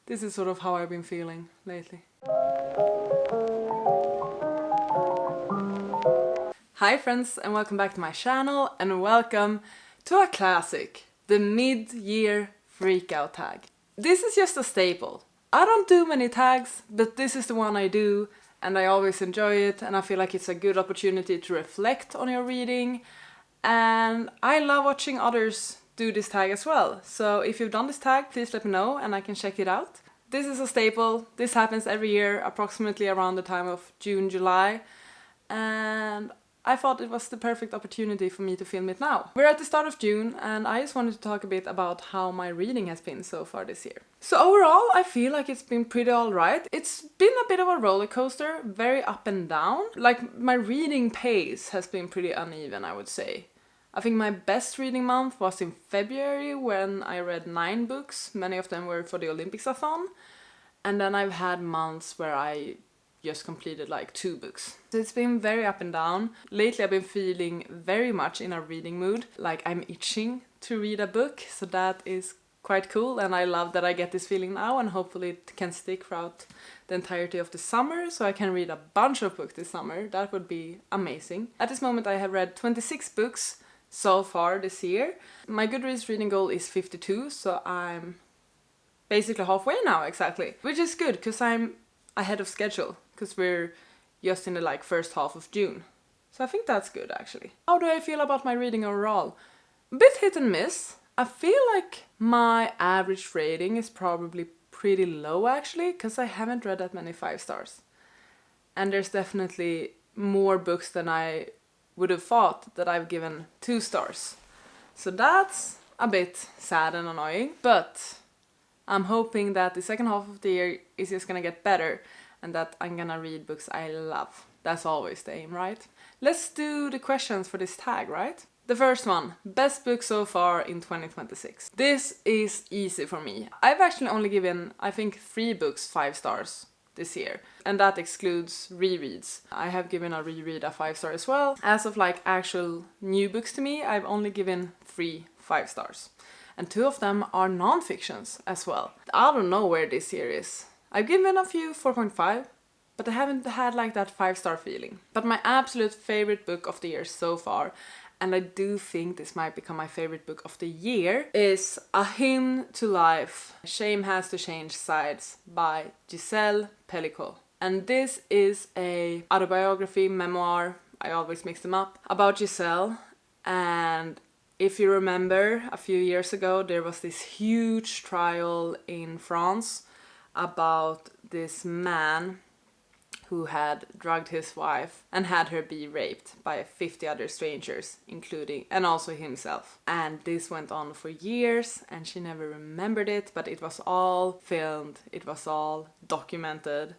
this is sort of how I've been feeling lately. Hi friends, and welcome back to my channel, and welcome to a classic, the mid-year freakout tag. This is just a staple. I don't do many tags, but this is the one I do, and I always enjoy it, and I feel like it's a good opportunity to reflect on your reading, and I love watching others do this tag as well. So if you've done this tag, please let me know and I can check it out. This is a staple. This happens every year, approximately around the time of June, July, and I thought it was the perfect opportunity for me to film it now. We're at the start of June, and I just wanted to talk a bit about how my reading has been so far this year. So overall, I feel like it's been pretty alright. It's been a bit of a roller coaster, very up and down. Like, my reading pace has been pretty uneven, I would say. I think my best reading month was in February, when I read 9 books. Many of them were for the Olympics-a-thon. And then I've had months where I just completed like 2 books. So it's been very up and down. Lately I've been feeling very much in a reading mood, like I'm itching to read a book, so that is quite cool, and I love that I get this feeling now, and hopefully it can stick throughout the entirety of the summer, so I can read a bunch of books this summer. That would be amazing. At this moment I have read 26 books so far this year. My Goodreads reading goal is 52, so I'm basically halfway now exactly, which is good because I'm ahead of schedule, because we're just in the like first half of June. So I think that's good actually. How do I feel about my reading overall? A bit hit and miss. I feel like my average rating is probably pretty low actually, because I haven't read that many 5 stars. And there's definitely more books than I would have thought that I've given 2 stars. So that's a bit sad and annoying, but I'm hoping that the second half of the year is just gonna get better and that I'm gonna read books I love. That's always the aim, right? Let's do the questions for this tag, right? The first one, best book so far in 2026. This is easy for me. I've actually only given, I think, 3 books 5 stars this year, and that excludes rereads. I have given a reread a 5 star as well. As of like actual new books to me, I've only given 3 5 stars. And 2 of them are non-fictions as well. I don't know where this year is. I've given a few 4.5, but I haven't had like that 5 star feeling. But my absolute favorite book of the year so far, and I do think this might become my favorite book of the year, is A Hymn to Life, Shame Has to Change Sides by Giselle Pellicot. And this is a autobiography, memoir, I always mix them up, about Giselle. And if you remember, a few years ago there was this huge trial in France about this man who had drugged his wife and had her be raped by 50 other strangers, including, and also himself. And this went on for years, and she never remembered it, but it was all filmed, it was all documented,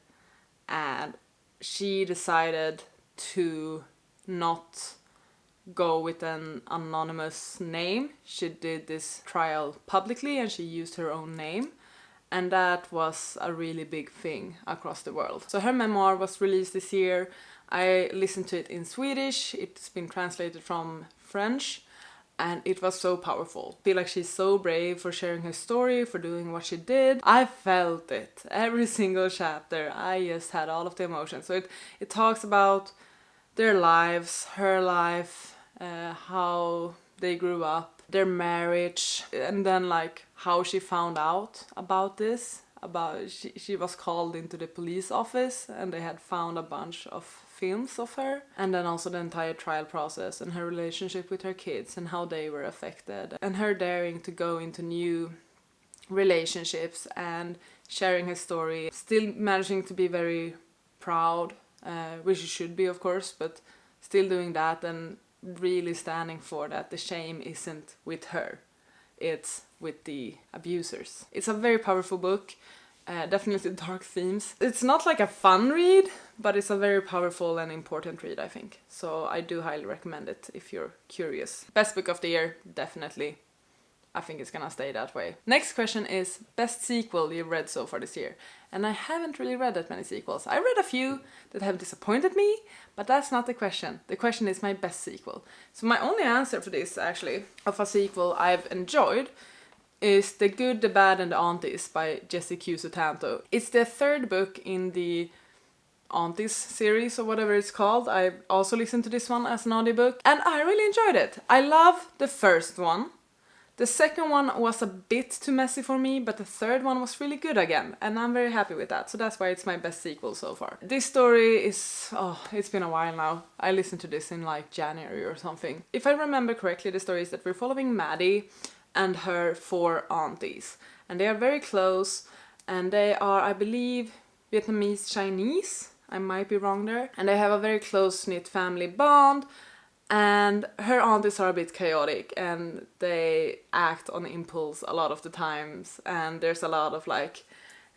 and she decided to not go with an anonymous name. She did this trial publicly and she used her own name, and that was a really big thing across the world. So her memoir was released this year. I listened to it in Swedish, it's been translated from French, and it was so powerful. I feel like she's so brave for sharing her story, for doing what she did. I felt it. Every single chapter, I just had all of the emotions. So it talks about their lives, her life, how they grew up, their marriage, and then like how she found out about this. She was called into the police office and they had found a bunch of films of her, and then also the entire trial process and her relationship with her kids and how they were affected, and her daring to go into new relationships and sharing her story, still managing to be very proud, which she should be of course, but still doing that and really standing for that the shame isn't with her, it's with the abusers. It's a very powerful book, definitely dark themes. It's not like a fun read, but it's a very powerful and important read, I think. So I do highly recommend it if you're curious. Best book of the year, definitely. I think it's gonna stay that way. Next question is best sequel you've read so far this year. And I haven't really read that many sequels. I read a few that have disappointed me, but that's not the question. The question is my best sequel. So my only answer for this, actually, of a sequel I've enjoyed is The Good, the Bad and the Aunties by Jessie Q. Sutanto. It's the third book in the Aunties series or whatever it's called. I also listened to this one as an audiobook and I really enjoyed it. I love the first one. The second one was a bit too messy for me, but the third one was really good again, and I'm very happy with that, so that's why it's my best sequel so far. This story is, it's been a while now. I listened to this in like January or something. If I remember correctly, the story is that we're following Maddie and her 4 aunties, and they are very close, and they are, I believe, Vietnamese Chinese. I might be wrong there. And they have a very close-knit family bond. And her aunties are a bit chaotic and they act on impulse a lot of the times, and there's a lot of like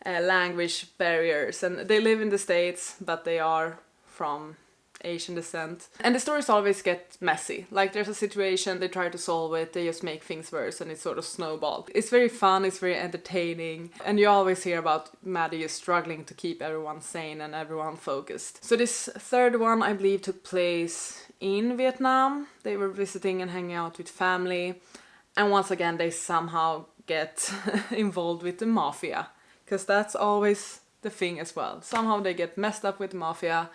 language barriers, and they live in the States but they are from Asian descent. And the stories always get messy. Like there's a situation, they try to solve it, they just make things worse and it sort of snowballs. It's very fun, it's very entertaining, and you always hear about Maddie is struggling to keep everyone sane and everyone focused. So this third one I believe took place in Vietnam. They were visiting and hanging out with family, and once again they somehow get involved with the mafia, because that's always the thing as well. Somehow they get messed up with the mafia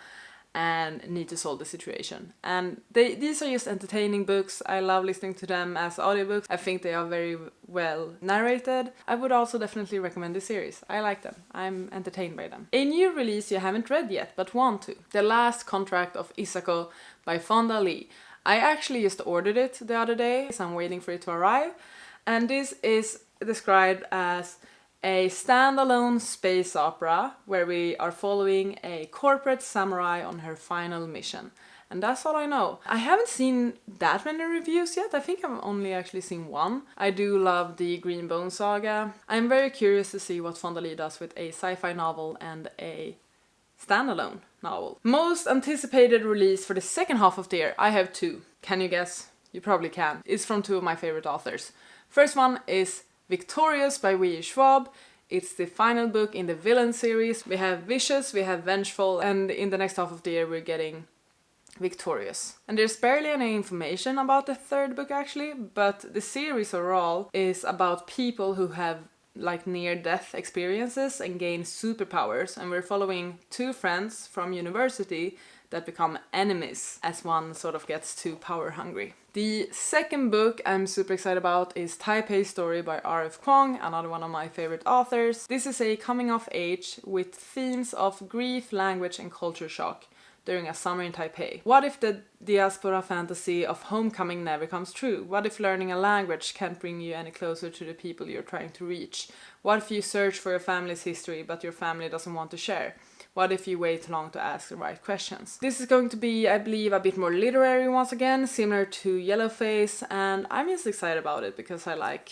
and need to solve the situation. And these are just entertaining books. I love listening to them as audiobooks. I think they are very well narrated. I would also definitely recommend this series. I like them. I'm entertained by them. A new release you haven't read yet but want to. The Last Contract of Isako by Fonda Lee. I actually just ordered it the other day, so I'm waiting for it to arrive. And this is described as a standalone space opera where we are following a corporate samurai on her final mission. And that's all I know. I haven't seen that many reviews yet. I think I've only actually seen one. I do love the Green Bone Saga. I'm very curious to see what Fonda Lee does with a sci-fi novel and a standalone novel. Most anticipated release for the second half of the year. I have 2. Can you guess? You probably can. It's from 2 of my favorite authors. First one is Victorious by Wee Schwab. It's the final book in the Villain series. We have Vicious, we have Vengeful, and in the next half of the year we're getting Victorious. And there's barely any information about the third book actually, but the series overall is about people who have like near-death experiences and gain superpowers, and we're following 2 friends from university that become enemies as one sort of gets too power hungry. The second book I'm super excited about is Taipei Story by R.F. Kuang, another one of my favorite authors. This is a coming of age with themes of grief, language and culture shock during a summer in Taipei. What if the diaspora fantasy of homecoming never comes true? What if learning a language can't bring you any closer to the people you're trying to reach? What if you search for your family's history but your family doesn't want to share? What if you wait long to ask the right questions? This is going to be, I believe, a bit more literary once again, similar to Yellowface, and I'm just excited about it because I like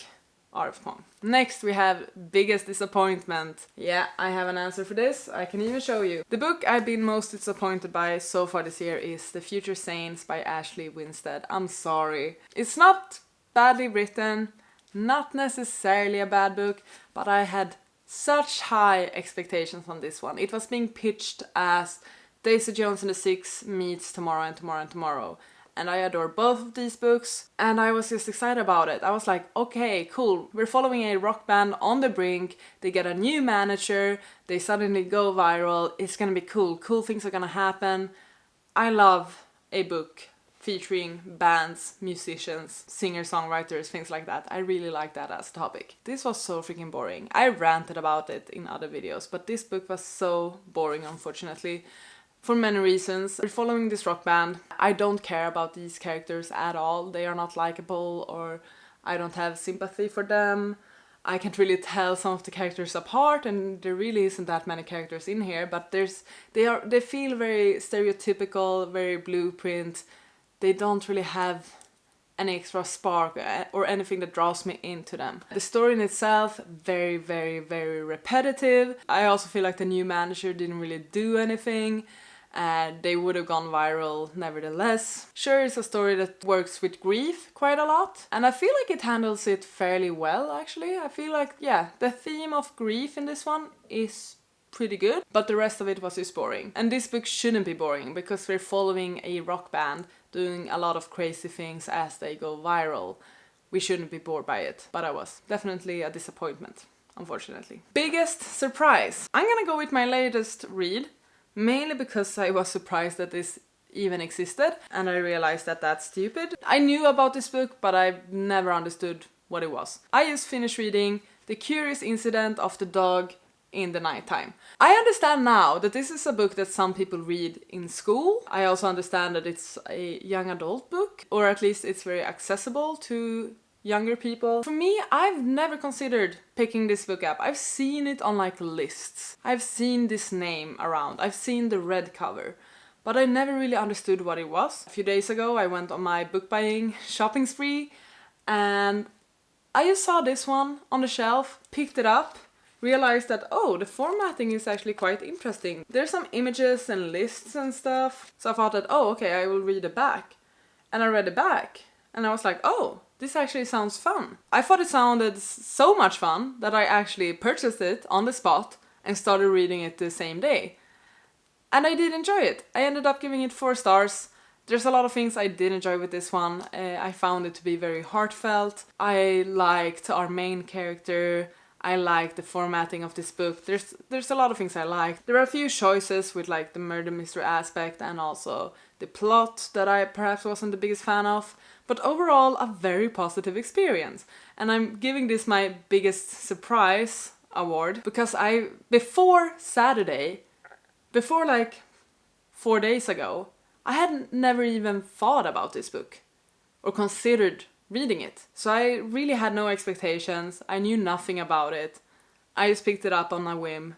R.F. Kuang. Next we have Biggest Disappointment. Yeah, I have an answer for this. I can even show you. The book I've been most disappointed by so far this year is The Future Saints by Ashley Winstead. I'm sorry. It's not badly written, not necessarily a bad book, but I had such high expectations on this one. It was being pitched as Daisy Jones and the Six meets Tomorrow and Tomorrow and Tomorrow. And I adore both of these books, and I was just excited about it. I was like, okay, cool. We're following a rock band on the brink. They get a new manager. They suddenly go viral. It's gonna be cool. Cool things are gonna happen. I love a book featuring bands, musicians, singer-songwriters, things like that. I really like that as a topic. This was so freaking boring. I ranted about it in other videos, but this book was so boring, unfortunately, for many reasons. We're following this rock band. I don't care about these characters at all. They are not likable, or I don't have sympathy for them. I can't really tell some of the characters apart, and there really isn't that many characters in here, but they feel very stereotypical, very blueprint. They don't really have any extra spark or anything that draws me into them. The story in itself, very, very, very repetitive. I also feel like the new manager didn't really do anything. They would have gone viral nevertheless. Sure, it's a story that works with grief quite a lot, and I feel like it handles it fairly well actually. I feel like, yeah, the theme of grief in this one is pretty good, but the rest of it was just boring. And this book shouldn't be boring because we're following a rock band doing a lot of crazy things as they go viral, we shouldn't be bored by it. But I was. Definitely a disappointment, unfortunately. Biggest surprise. I'm gonna go with my latest read, mainly because I was surprised that this even existed, and I realized that that's stupid. I knew about this book, but I never understood what it was. I just finished reading The Curious Incident of the Dog in the Nighttime. I understand now that this is a book that some people read in school. I also understand that it's a young adult book, or at least it's very accessible to younger people. For me, I've never considered picking this book up. I've seen it on like lists. I've seen this name around. I've seen the red cover, but I never really understood what it was. A few days ago, I went on my book buying shopping spree, and I just saw this one on the shelf, picked it up, realized that, oh, the formatting is actually quite interesting. There's some images and lists and stuff. So I thought that, oh, okay, I will read the back. And I read the back, and I was like, oh, this actually sounds fun. I thought it sounded so much fun that I actually purchased it on the spot and started reading it the same day. And I did enjoy it. I ended up giving it 4 stars. There's a lot of things I did enjoy with this one. I found it to be very heartfelt. I liked our main character. I like the formatting of this book. There's a lot of things I like. There are a few choices with like the murder mystery aspect and also the plot that I perhaps wasn't the biggest fan of. But overall, a very positive experience. And I'm giving this my biggest surprise award because before Saturday, before like 4 days ago, I had never even thought about this book or considered reading it. So I really had no expectations. I knew nothing about it. I just picked it up on a whim,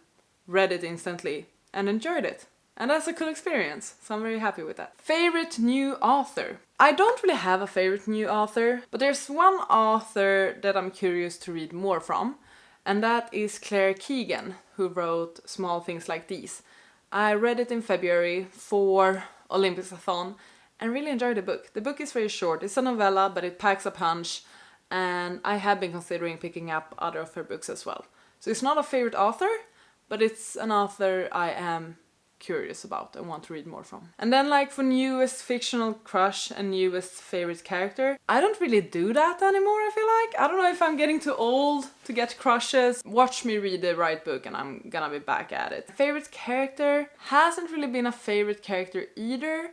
read it instantly, and enjoyed it. And that's a cool experience, so I'm very happy with that. Favorite new author? I don't really have a favorite new author, but there's one author that I'm curious to read more from, and that is Claire Keegan, who wrote Small Things Like These. I read it in February for Olympics-a-thon and really enjoyed the book. The book is very short. It's a novella, but it packs a punch, and I have been considering picking up other of her books as well. So it's not a favorite author, but it's an author I am curious about and want to read more from. And then like for newest fictional crush and newest favorite character, I don't really do that anymore, I feel like. I don't know if I'm getting too old to get crushes. Watch me read the right book and I'm gonna be back at it. Favorite character hasn't really been a favorite character either.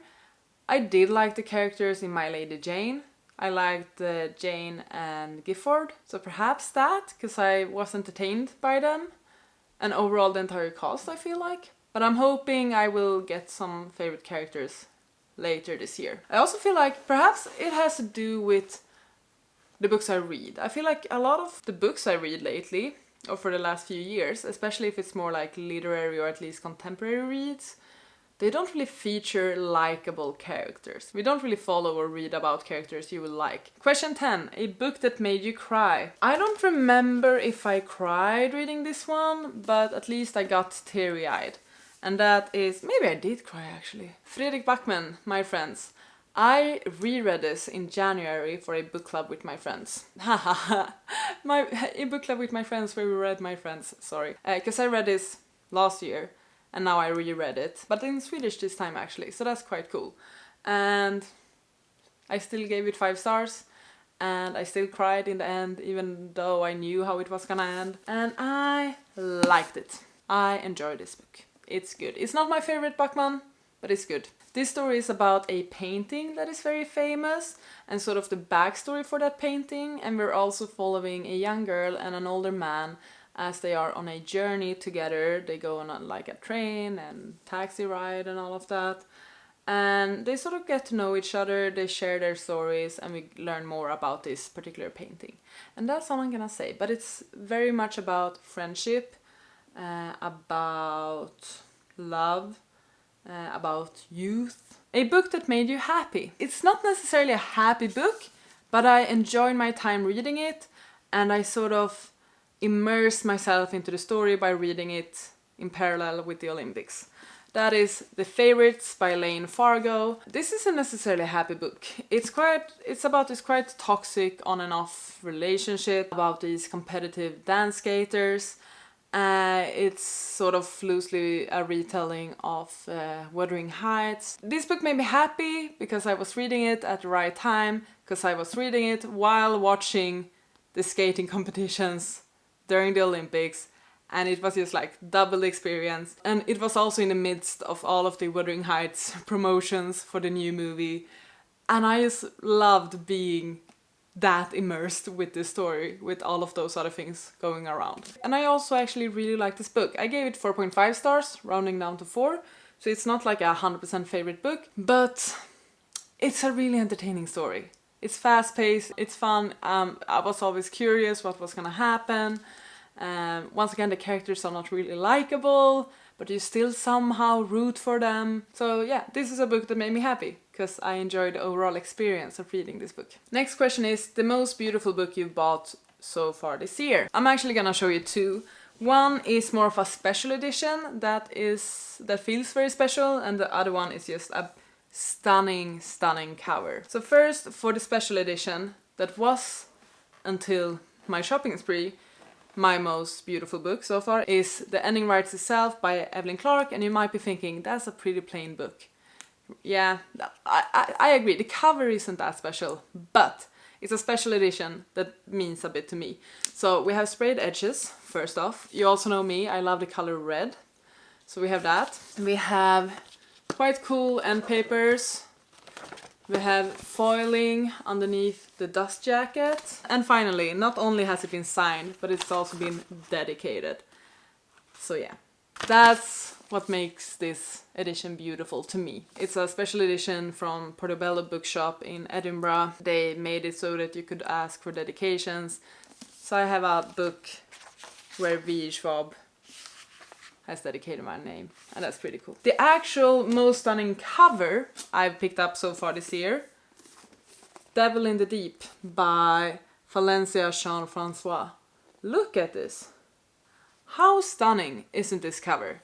I did like the characters in My Lady Jane. I liked Jane and Gifford, so perhaps that, because I was entertained by them. And overall the entire cast, I feel like. But I'm hoping I will get some favorite characters later this year. I also feel like perhaps it has to do with the books I read. I feel like a lot of the books I read lately, or for the last few years, especially if it's more like literary or at least contemporary reads, they don't really feature likable characters. We don't really follow or read about characters you will like. Question 10. A book that made you cry. I don't remember if I cried reading this one, but at least I got teary-eyed. And that is... maybe I did cry actually. Fredrik Backman, My Friends. I reread this in January for a book club with my friends. A book club with my friends where we read My Friends, sorry. Because I read this last year. And now I reread it, but in Swedish this time actually, so that's quite cool. And I still gave it 5 stars, and I still cried in the end, even though I knew how it was gonna end. And I liked it. I enjoyed this book. It's good. It's not my favorite Backman, but it's good. This story is about a painting that is very famous, and sort of the backstory for that painting, and we're also following a young girl and an older man as they are on a journey together. They go on like a train and taxi ride and all of that. And they sort of get to know each other, they share their stories, and we learn more about this particular painting. And that's all I'm gonna say. But it's very much about friendship, about love, about youth. A book that made you happy. It's not necessarily a happy book, but I enjoyed my time reading it, and I sort of immerse myself into the story by reading it in parallel with the Olympics. That is The Favorites by Lane Fargo. This isn't necessarily a happy book. It's about this quite toxic on and off relationship, about these competitive dance skaters. It's sort of loosely a retelling of Wuthering Heights. This book made me happy because I was reading it at the right time. because I was reading it while watching the skating competitions during the Olympics, and it was just like double the experience. And it was also in the midst of all of the Wuthering Heights promotions for the new movie, and I just loved being that immersed with this story, with all of those other things going around. And I also actually really like this book. I gave it 4.5 stars, rounding down to 4, so it's not like a 100% favorite book, but it's a really entertaining story. It's fast-paced, it's fun. I was always curious what was gonna happen. Once again, the characters are not really likable, but you still somehow root for them. So yeah, this is a book that made me happy, because I enjoyed the overall experience of reading this book. Next question is the most beautiful book you've bought so far this year. I'm actually gonna show you two. One is more of a special edition that feels very special, and the other one is just a stunning cover. So first, for the special edition, that was, until my shopping spree, my most beautiful book so far, is The Ending Writes Itself by Evelyn Clark, and you might be thinking, that's a pretty plain book. Yeah, I agree, the cover isn't that special, but it's a special edition that means a bit to me. So we have sprayed edges, first off. You also know me, I love the color red. So we have that. We have quite cool end papers. We have foiling underneath the dust jacket. And finally, not only has it been signed, but it's also been dedicated. So yeah, that's what makes this edition beautiful to me. It's a special edition from Portobello Bookshop in Edinburgh. They made it so that you could ask for dedications. So I have a book where V. Schwab has dedicated my name, and that's pretty cool. The actual most stunning cover I've picked up so far this year, Devil in the Deep by Valencia Jean-Francois. Look at this. How stunning isn't this cover?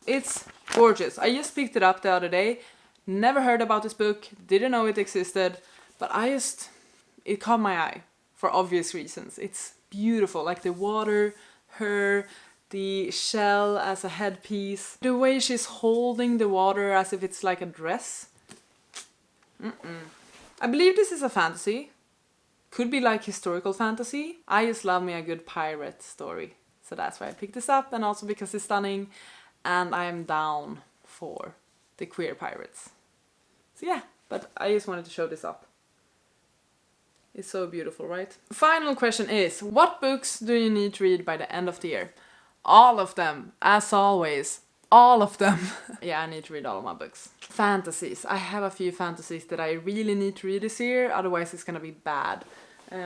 It's gorgeous. I just picked it up the other day, never heard about this book, didn't know it existed, but it caught my eye for obvious reasons. It's beautiful, like the water, her, the shell as a headpiece, the way she's holding the water as if it's like a dress. I believe this is a fantasy. Could be like historical fantasy. I just love me a good pirate story. So that's why I picked this up, and also because it's stunning and I am down for the queer pirates. So yeah, but I just wanted to show this up. It's so beautiful, right? Final question is, what books do you need to read by the end of the year? All of them, as always. All of them. Yeah, I need to read all of my books. Fantasies. I have a few fantasies that I really need to read this year, otherwise it's gonna be bad.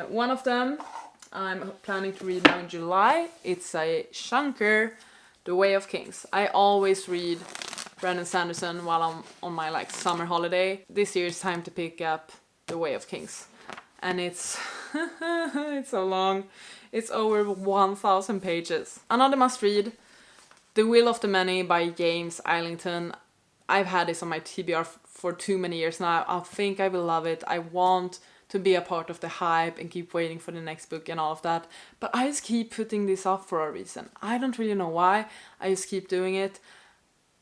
One of them I'm planning to read now in July. It's a chunker, The Way of Kings. I always read Brandon Sanderson while I'm on my summer holiday. This year it's time to pick up The Way of Kings. And it's it's so long. It's over 1,000 pages. Another must read, The Will of the Many by James Islington. I've had this on my TBR for too many years now. I think I will love it. I want to be a part of the hype and keep waiting for the next book and all of that. But I just keep putting this off for a reason. I don't really know why. I just keep doing it.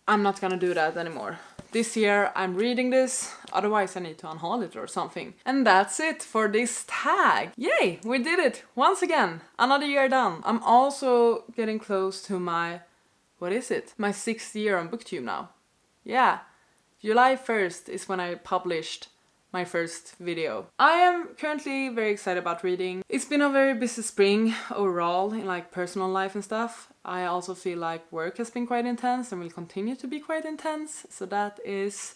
I'm not gonna do that anymore. This year I'm reading this, otherwise I need to unhaul it or something. And that's it for this tag. Yay, we did it once again. Another year done. I'm also getting close to my, what is it? My 6th year on BookTube now. Yeah, July 1st is when I published my first video. I am currently very excited about reading. It's been a very busy spring overall in personal life and stuff. I also feel like work has been quite intense and will continue to be quite intense. So that is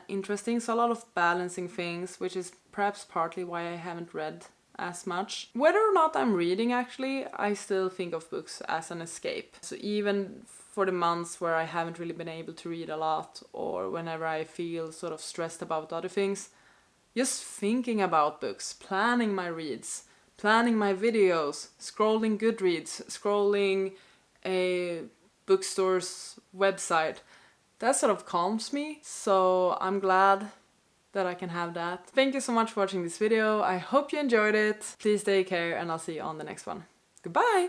interesting. So a lot of balancing things, which is perhaps partly why I haven't read as much. Whether or not I'm reading actually, I still think of books as an escape. So even for the months where I haven't really been able to read a lot, or whenever I feel sort of stressed about other things, just thinking about books, planning my reads, planning my videos, scrolling Goodreads, scrolling a bookstore's website, that sort of calms me. So I'm glad that I can have that. Thank you so much for watching this video. I hope you enjoyed it. Please take care and I'll see you on the next one. Goodbye!